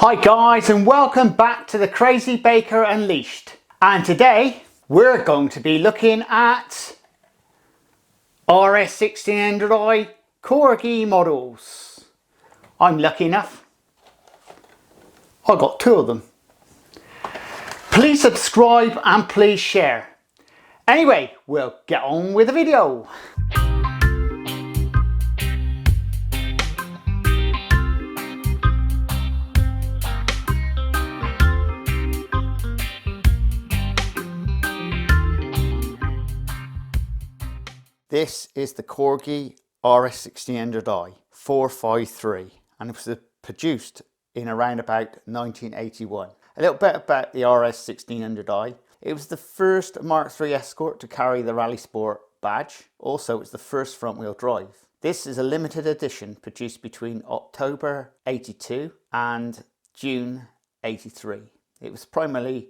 Hi guys, and welcome back to the Crazy Baker Unleashed. And today we're going to be looking at RS1600i Corgi models. I'm lucky enough, I got two of them. Please subscribe and please share. Anyway, we'll get on with the video. This is the Corgi RS1600i 453 and it was produced in around about 1981. A little bit about the RS1600i. It was the first Mark III Escort to carry the Rally Sport badge. Also, it's the first front wheel drive. This is a limited edition produced between October 82 and June 83. It was primarily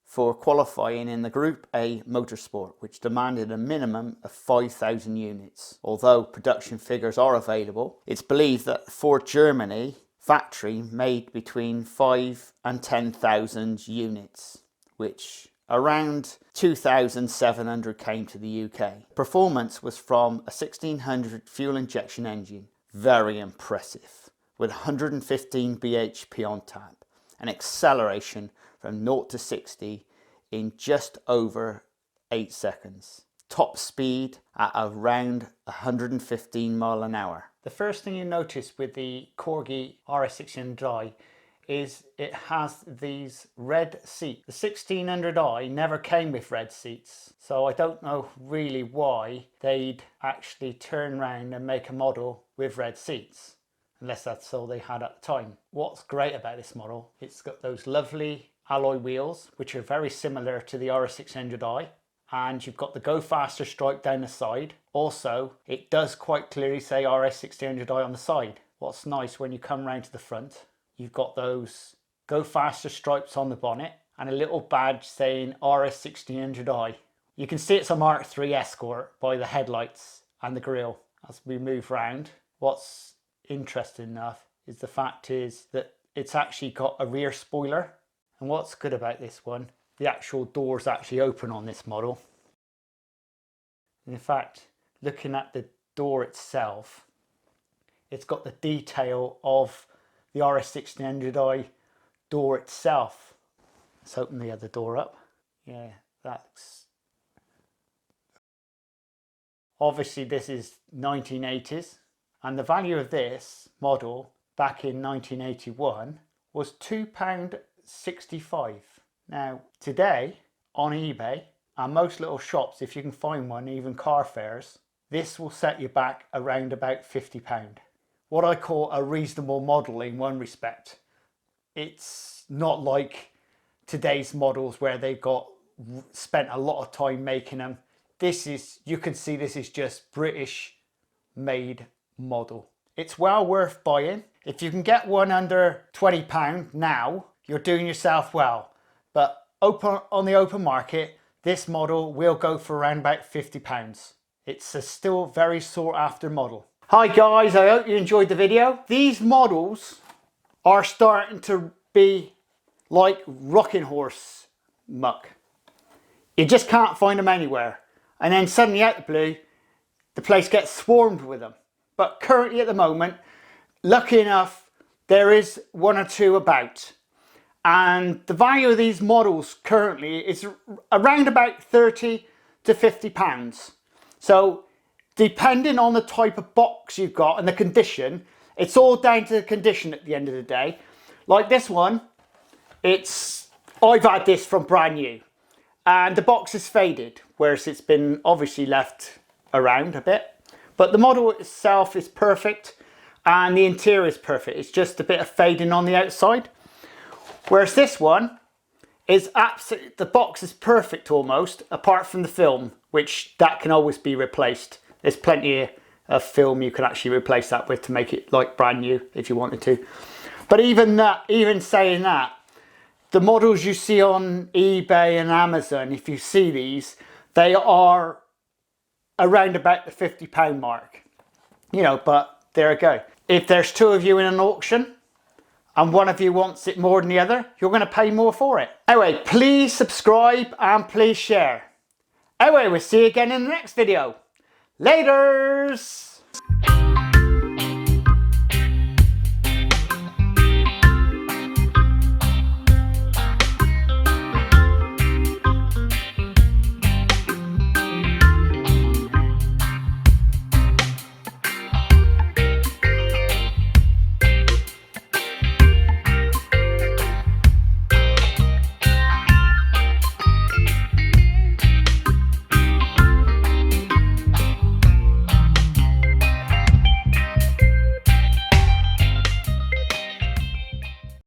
for qualifying in the Group A motorsport, which demanded a minimum of 5,000 units. Although production figures are available, it's believed that Ford Germany factory made between 5 and 10,000 units, which around 2,700 came to the UK. Performance was from a 1600 fuel injection engine, very impressive, with 115 bhp on tap, an acceleration from 0 to 60 in just over 8 seconds. Top speed at around 115 miles an hour. The first thing you notice with the Corgi RS1600i is it has these red seats. The 1600i never came with red seats, so I don't know really why they'd actually turn around and make a model with red seats, unless that's all they had at the time. What's great about this model, it's got those lovely alloy wheels, which are very similar to the RS1600i, and you've got the go faster stripe down the side. Also, it does quite clearly say RS1600i on the side. What's nice, when you come round to the front, you've got those go faster stripes on the bonnet and a little badge saying RS1600i. You can see it's a Mark III Escort by the headlights and the grille as we move round. What's interesting enough is the fact is that it's actually got a rear spoiler. And what's good about this one, the actual doors actually open on this model. And in fact, looking at the door itself, it's got the detail of the RS1600i door itself. Let's open the other door up. Yeah, that's... Obviously this is 1980s, and the value of this model back in 1981 was £2.65. Now today on eBay and most little shops, if you can find one, even car fairs, this will set you back around about £50. What I call a reasonable model in one respect. It's not like today's models where they've got spent a lot of time making them. This is, you can see this is just British made model. It's well worth buying. If you can get one under £20 now, you're doing yourself well. But on the open market, this model will go for around about £50. It's a still very sought after model. Hi guys, I hope you enjoyed the video. These models are starting to be like rocking horse muck. You just can't find them anywhere. And then suddenly out the blue, the place gets swarmed with them. But currently at the moment, lucky enough, there is one or two about. And the value of these models currently is around about 30 to 50 pounds. So depending on the type of box you've got and the condition, it's all down to the condition at the end of the day. Like this one, I've had this from brand new and the box is faded, whereas it's been obviously left around a bit. But the model itself is perfect and the interior is perfect. It's just a bit of fading on the outside. Whereas this one is absolutely, the box is perfect almost, apart from the film, which that can always be replaced. There's plenty of film you can actually replace that with to make it like brand new if you wanted to. But even that, even saying that, the models you see on eBay and Amazon, if you see these, they are around about the £50 mark. You know, but there you go. If there's two of you in an auction, and one of you wants it more than the other, you're going to pay more for it. Anyway, please subscribe and please share. Anyway, we'll see you again in the next video. Laters!